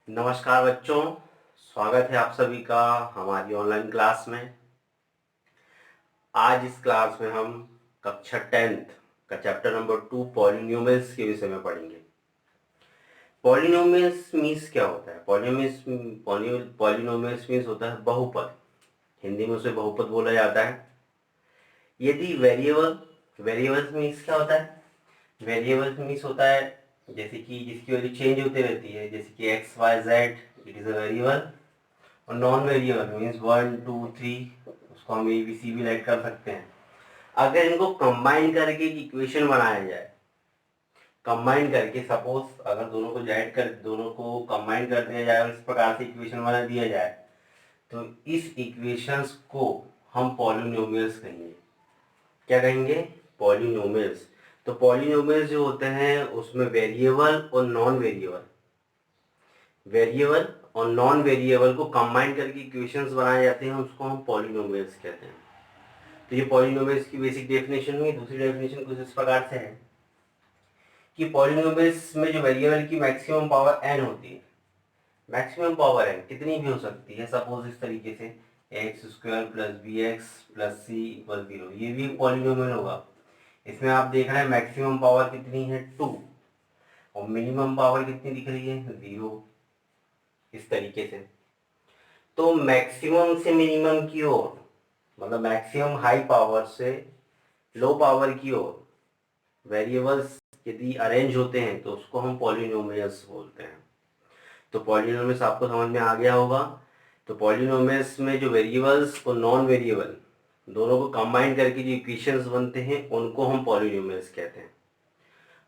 नमस्कार बच्चों, स्वागत है आप सभी का हमारी ऑनलाइन क्लास में। आज इस क्लास में हम कक्षा 10th का चैप्टर नंबर 2 पॉलिनोमियल्स के विषय में पढ़ेंगे। पॉलिनोमियल्स मीन्स क्या होता है? पॉलिनोमियल्स मीन्स होता है बहुपद। हिंदी में उसे बहुपद बोला जाता है। यदि वेरिएबल्स मीन्स क्या होता है? वेरिएबल्स मीन्स होता है जैसे कि जिसकी वैल्यू चेंज होती रहती है, जैसे कि X Y Z, it is a variable. और नॉन वेरिएबल मीन्स 1 2 3, उसको हम ए बी सी भी राइट कर सकते हैं। अगर इनको कंबाइन करके एक इक्वेशन बनाया जाए, कंबाइन करके सपोज अगर दोनों को कंबाइन कर दिया जाए और इस प्रकार से इक्वेशन बना दिया जाए, तो इस इक्वेशंस को हम पॉलिनोमियल्स कहेंगे। क्या कहेंगे? पॉलिनोमियल्स। तो पॉलिनोमियल्स जो होते हैं उसमें वेरिएबल और नॉन वेरिएबल और नॉन वेरिएबल को कंबाइन करके इक्वेशंस बनाए जाते हैं, उसको हम पॉलिनोमियल्स कहते हैं। तो ये पॉलिनोमियल्स की बेसिक डेफिनेशन हुई। दूसरी डेफिनेशन कुछ इस प्रकार से है कि पॉलिनोमियल्स में जो वेरिएबल की मैक्सिमम पावर n होती है, मैक्सिमम पावर n कितनी भी हो सकती है, सपोज इस तरीके से x square plus B x plus C equal 0, ये भी एक पॉलिनोमियल होगा। इसमें आप देख रहे हैं मैक्सिमम पावर कितनी है 2 और मिनिमम पावर कितनी दिख रही है 0, इस तरीके से। तो मैक्सिमम से मिनिमम की ओर, मतलब मैक्सिमम हाई पावर से लो पावर की ओर वेरिएबल्स यदि अरेंज होते हैं तो उसको हम पॉलिनोमियल्स बोलते हैं। तो पॉलिनोमियल्स आपको समझ में आ गया होगा। तो पॉलिनोमियल्स में जो वेरिएबल्स और नॉन वेरिएबल दोनों को कंबाइन करके जो इक्वेशंस बनते हैं उनको हम पॉलिनोमियल्स कहते हैं।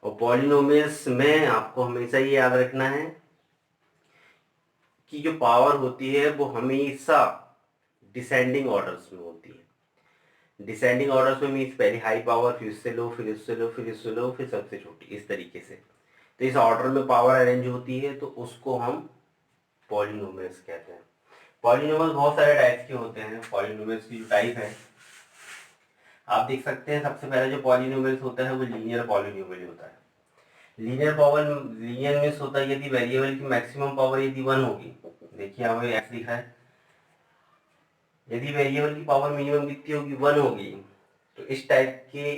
और पॉलिनोमियल्स में आपको हमेशा ये याद रखना है कि जो पावर होती है वो हमेशा डिसेंडिंग ऑर्डर्स में होती है। डिसेंडिंग ऑर्डर्स में मीन्स पहले हाई पावर, फिर इससे लो, फिर इससे लो, फिर इससे लो, फिर सबसे छोटी, इस तरीके से। तो इस ऑर्डर में पावर अरेंज होती है, तो उसको हम पॉलिनोमियल्स कहते हैं। पॉलिनोमियल्स बहुत सारे टाइप्स के होते हैं। पॉलिनोमियल्स की जो टाइप है आप देख सकते हैं। सबसे पहले जो पॉलिनोमियल्स होता है वो लीनियर पॉलिनोमियल होता है। लीनियर मीन्स होता है यदि वेरिएबल की मैक्सिमम पावर यदि 1 होगी, देखिए हमें एक्स लिखा है, यदि वेरिएबल की पावर मिनिमम कितनी होगी 1 होगी, तो इस टाइप के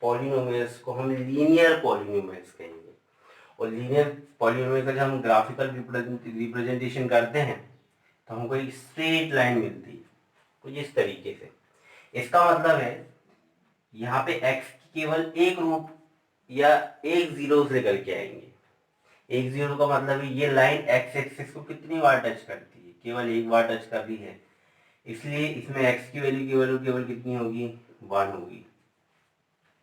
पॉलिनोमियल्स को हम लीनियर पॉलिनोमियल्स कहेंगे। और लीनियर पॉलिनोमियल का जब हम ग्राफिकल रिप्रेजेंटेशन करते हैं तो हमको एक स्ट्रेट लाइन मिलती है कुछ इस तरीके से। इसका मतलब है यहाँ पे x की केवल एक रूट या एक जीरो से लेकर के आएंगे। एक जीरो का मतलब है ये लाइन x एक्सिस को कितनी बार टच करती है? केवल एक बार टच कर रही है, इसलिए इसमें x की वैल्यू केवल कितनी होगी 1 होगी।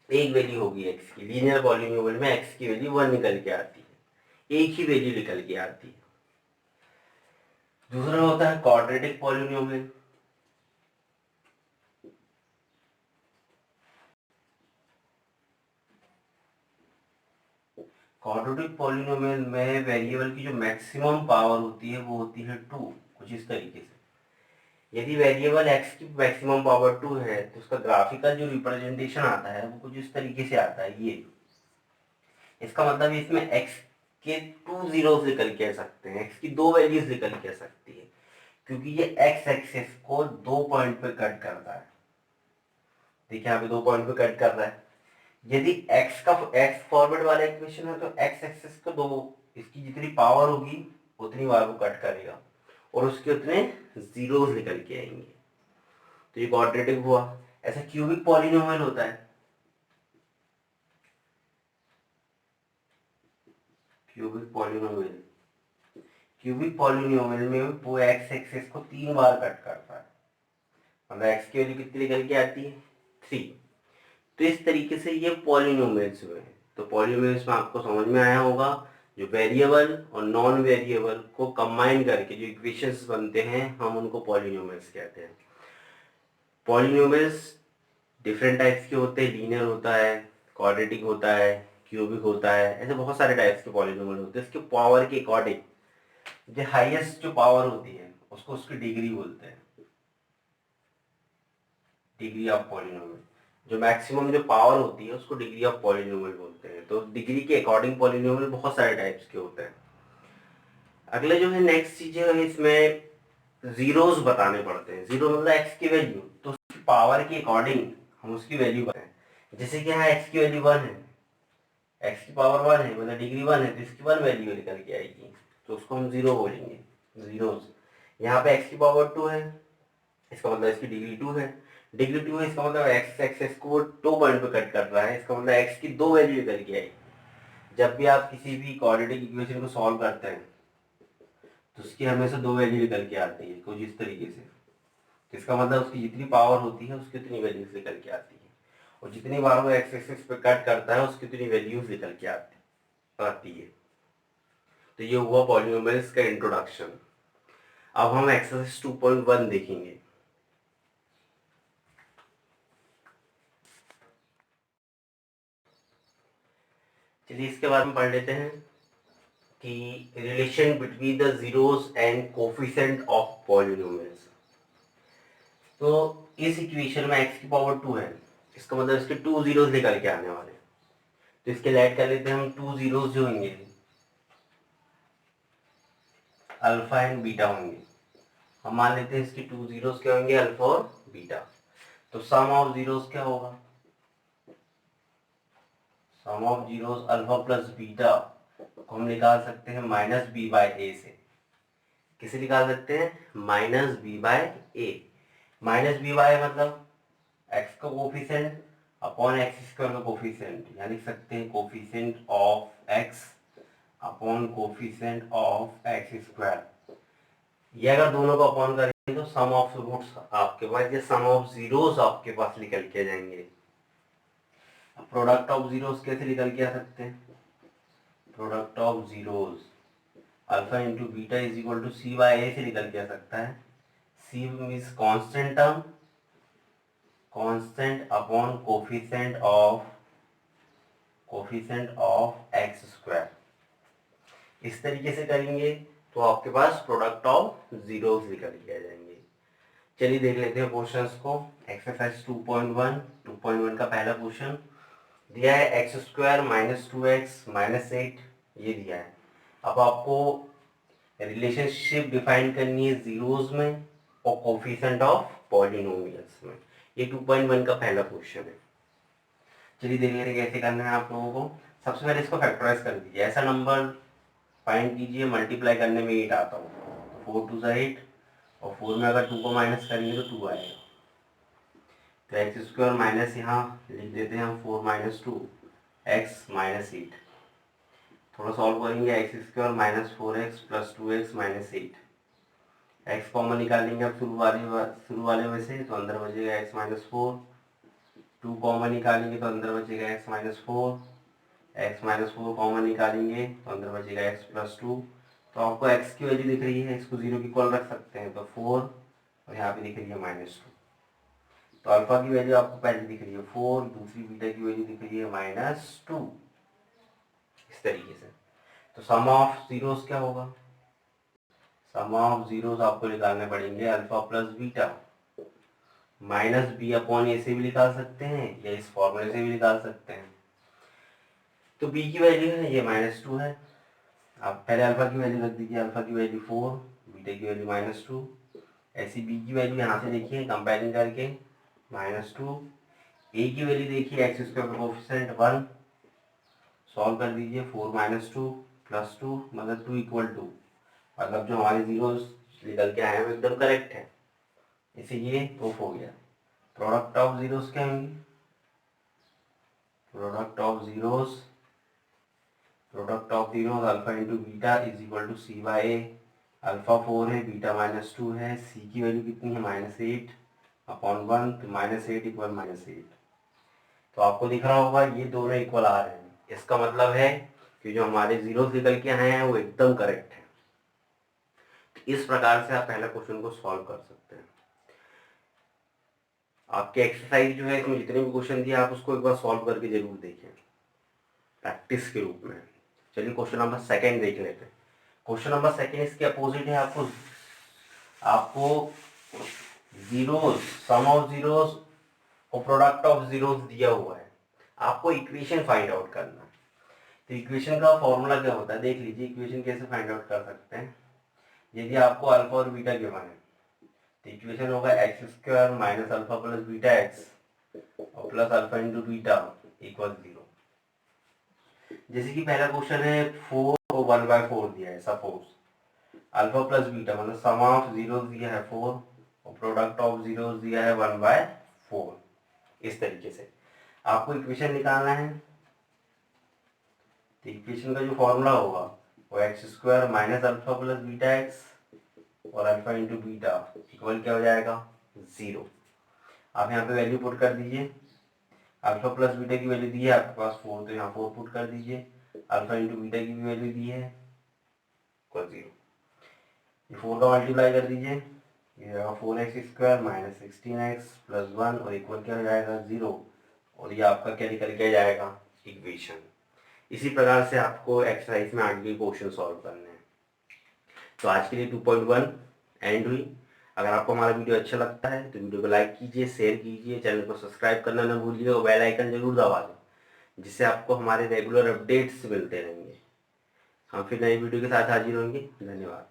एक वैल्यू होगी x की। लीनियर पॉलिनोमियल में x की वैल्यू 1 निकल के आती है, एक ही वैल्यू निकल के आती है। दूसरा होता है क्वाड्रेटिक पॉलिनोमियल। क्वाड्रेटिक पॉलिनोमियल में वेरिएबल की जो मैक्सिमम पावर होती है वो होती है 2, कुछ इस तरीके से। यदि वेरिएबल x की मैक्सिमम पावर 2 है तो उसका ग्राफिकल जो रिप्रेजेंटेशन आता है वो कुछ इस तरीके से आता है। ये इसका मतलब इसमें x के 2 जीरोस निकल के आ सकते हैं, x की दो वैल्यूज निकल के आ सकती है, क्योंकि ये x एक्सिस को 2 पॉइंट पे कट करता है। देखिए यहाँ पे 2 पॉइंट पे कट कर रहा है। यदि x फॉरवर्ड वाला इक्वेशन है तो x एक्सिस को दो, इसकी जितनी पावर होगी उतनी बार वो कट करेगा और उसके उतने जीरोस निकल के आएंगे। तो ये क्वाड्रेटिक हुआ। ऐसा क्यूबिक पॉलिनोमियल होता है। क्यूबिक पॉलिनोमियल में वो एक्स एक्सिस को 3 बार कट करता है, मतलब एक्स की वैल्यू कितनी निकल के आती है 3। तो इस तरीके से ये पॉलिनोमियल्स हुए हैं। तो पॉलिनोमियल्स में आपको समझ में आया होगा, जो वेरिएबल और नॉन वेरिएबल को कंबाइन करके जो इक्वेशंस बनते हैं हम उनको पॉलिनोमियल्स कहते हैं। पॉलिनोमियल्स डिफरेंट टाइप्स के होते हैं। लीनियर होता है, क्वाड्रेटिक होता है, क्यूबिक होता है, ऐसे बहुत सारे टाइप्स के पॉलिनोमियल होते हैं। इसके पावर के अकॉर्डिंग जो हाईएस्ट जो पावर होती है उसको उसकी डिग्री बोलते हैं, डिग्री ऑफ पॉलिनोमियल। जो मैक्सिमम जो पावर होती है उसको डिग्री ऑफ पॉलिनोमियल बोलते हैं। तो डिग्री के अकॉर्डिंग पॉलिनोमियल बहुत सारे टाइप्स के होते हैं। अगले जो है नेक्स्ट चीजें है इसमें जीरोस बताने पड़ते हैं। जीरो मतलब एक्स की वैल्यू, तो उसकी पावर के अकॉर्डिंग हम उसकी वैल्यू बताएं। जैसे कि यहाँ एक्स की वैल्यू 1 है, एक्स की पावर 1 है मतलब डिग्री 1 है, तो इसकी 1 वैल्यू निकल के आएगी, तो उसको हम जीरो बोलेंगे, जीरोस। यहाँ पे एक्स की पावर 2 है, इसका मतलब इसकी डिग्री 2 है, डिग्री 2 है इसका मतलब एक्स एक्सेस को 2 पॉइंट पे कट कर रहा है, इसका मतलब एक्स की 2 वैल्यू निकल के आएगी। जब भी आप किसी भी क्वाड्रेटिक इक्वेशन को सॉल्व करते हैं तो उसकी हमेशा 2 वैल्यू निकल के आती है कुछ इस तरीके से। तो इसका मतलब उसकी जितनी पावर होती है उसकी उतनी वैल्यूज निकल के आती है, और जितनी बार वो एक्स एक्सिस पे कट करता है उसकी उतनी वैल्यूज निकल के आती है। तो ये हुआ पॉलिनोमियल्स का इंट्रोडक्शन। अब हम एक्सरसाइज 2.1 देखेंगे। चलिए इसके बारे में पढ़ लेते हैं कि relation between the zeros and coefficient of polynomials. तो इस इक्वेशन में x की पावर 2 है, इसका मतलब इसके 2 जीरोस निकल के आने वाले हैं। तो इसके ऐड कर लेते हैं हम 2 जीरोस जो होंगे अल्फा एंड बीटा होंगे। हम मान लेते हैं इसकी 2 जीरोस क्या होंगे, अल्फा और बीटा। तो सम ऑफ जीरोस क्या होगा, sum of zeros alpha plus beta को हम निकाल सकते हैं माइनस बी बाय ए से। किसे निकाल सकते हैं, माइनस बी बाय ए। माइनस बी बाय मतलब एक्स का कोफिशिएंट अपॉन एक्स स्क्वायर का कोफिशिएंट, यानी लिख सकते हैं coefficient of x upon coefficient of x square. ये अगर दोनों को अपॉन करेंगे तो सम ऑफ रूट्स आपके पास, ये सम ऑफ जीरोस आपके पास निकल के जाएंगे। प्रोडक्ट ऑफ जीरोस कैसे निकल के आ सकते हैं, product of zeros alpha into beta is equal to C by A से निकल के आ सकता है। C means constant term, constant upon coefficient of x square. इस तरीके से करेंगे तो आपके पास प्रोडक्ट ऑफ जीरोस निकल के आ जाएंगे। चलिए देख लेते हैं क्वेश्चंस को। एक्सरसाइज 2.1 का पहला क्वेश्चन दिया है, x square minus 2x minus 8 ये दिया है। अब आपको रिलेशनशिप डिफाइन करनी है जीरोस में और कोफिशिएंट ऑफ पॉलिनोमियल्स में। ये 2.1 का पहला क्वेश्चन है। चलिए देख लेते हैं कैसे करना है आप लोगों को। सबसे पहले इसको फैक्टराइज कर दीजिए, ऐसा नंबर फाइंड कीजिए मल्टीप्लाई करने में 8 आता हो, 4 2 8 और 4 में अगर 2 को माइनस करेंगे तो 2 आएगा। तो एक्स स्क्वायर माइनस यहाँ लिख देते हैं हम 4 माइनस 2 एक्स माइनस 8। थोड़ा सॉल्व करेंगे, x square minus 4x plus 2x minus 8। X common निकालेंगे अब शुरू वाले में से, तो अंदर बचेगा एक्स माइनस 4। 2 कॉमन निकालेंगे तो अंदर बचेगा x minus 4। X minus 4 common निकालेंगे तो अंदर बचेगा एक्स प्लस 2। तो आपको एक्स की वैल्यू दिख रही है, इसको 0 की इक्वल रख सकते हैं तो 4, और यहाँ पे दिख रही है माइनस 2। तो अल्फा की वैल्यू आपको पहले दिख रही है 4, दूसरी बीटा की वैल्यू दिख रही है माइनस 2, इस तरीके से। तो सम ऑफ जीरोस क्या होगा, सम ऑफ जीरोस आपको निकालने पड़ेंगे alpha plus beta minus B upon A से भी निकाल सकते हैं या इस फॉर्मूले से भी निकाल सकते हैं। तो बी की वैल्यू है ये माइनस 2 है, आप पहले अल्फा की वैल्यू रख दीजिए, अल्फा की वैल्यू 4, बीटा की वैल्यू माइनस 2। ऐसी बी की वैल्यू यहाँ से देखिए कंपेयरिंग करके माइनस 2। ए की वैल्यू देखिए एक्स स्क्वायर का कोफिशिएंट 1, सॉल्व कर दीजिए 4 माइनस 2 प्लस 2 मतलब 2 इक्वल टू, मतलब जो हमारे जीरोस निकल के आए हैं वो एकदम करेक्ट है, इसे ये प्रूफ हो गया। प्रोडक्ट ऑफ जीरोस क्या होंगे, product of zeros alpha into beta is equal to C by A. Alpha 4 है, बीटा माइनस 2 है, सी की वैल्यू कितनी है माइनस 8 अपॉन 1, तो माइनस 8 इक्वल माइनस 8। तो आपको दिख रहा होगा ये दोनों इक्वल आ रहे हैं, इसका मतलब है कि जो हमारे जीरोस निकल के आए हैं वो एकदम करेक्ट है। इस प्रकार से आप पहला क्वेश्चन को सॉल्व कर सकते हैं। आपके एक्सरसाइज जो है इसमें जितने भी क्वेश्चन दिए आप उसको एक बार सॉल्व करके जरूर देखें प्रैक्टिस के रूप में। चलिए क्वेश्चन नंबर सेकंड देख लेते हैं। क्वेश्चन नंबर सेकंड इसके अपोजिट है, आपको जीरोस, सम ऑफ जीरोस और प्रोडक्ट ऑफ जीरोस दिया हुआ है, आपको इक्वेशन फाइंड आउट करना है। तो इक्वेशन का फॉर्मूला क्या होता है देख लीजिए। इक्वेशन कैसे फाइंड आउट कर सकते हैं, यदि आपको अल्फा और बीटा गिवन है तो इक्वेशन होगा x square minus alpha plus beta x और plus alpha into beta equal 0। जैसे कि पहला क्वेश्चन है 4 और 1/4 दिया है। सपोज अल्फा प्लस बीटा मतलब सम ऑफ जीरो दिया है 4 और प्रोडक्ट ऑफ जीरो दिया है 1/4। इस तरीके से आपको इक्वेशन निकालना है। तो इक्वेशन का जो फॉर्मूला होगा वो x square minus alpha plus beta x और अल्फा इंटू बीटा इक्वल क्या हो जाएगा 0। आप यहाँ पे वैल्यू पुट कर दीजिए। अल्फा प्लस बीटा की वैल्यू दी है आपके पास 4 तो यहाँ 4 पुट कर दीजिए। अल्फा इंटू बीटा की भी वैल्यू दी है इक्वल 0। ये 4 का मल्टीप्लाई कर दीजिए, ये जाएगा 4x square minus 16x plus 1 और इक्वल क्या हो जाएगा 0। और ये आपका क्या निकल के जाएगा इक्वेशन। इसी प्रकार से आपको एक्सरसाइज में आगे के क्वेश्चन सॉल्व करने हैं। तो आज के लिए 2.1 एंड हुई। अगर आपको हमारा वीडियो अच्छा लगता है तो वीडियो को लाइक कीजिए, शेयर कीजिए, चैनल को सब्सक्राइब करना न भूलिए और बेल आइकन जरूर दबा दें जिससे आपको हमारे रेगुलर अपडेट्स मिलते रहेंगे। हम फिर नई वीडियो के साथ हाजिर होंगे। धन्यवाद।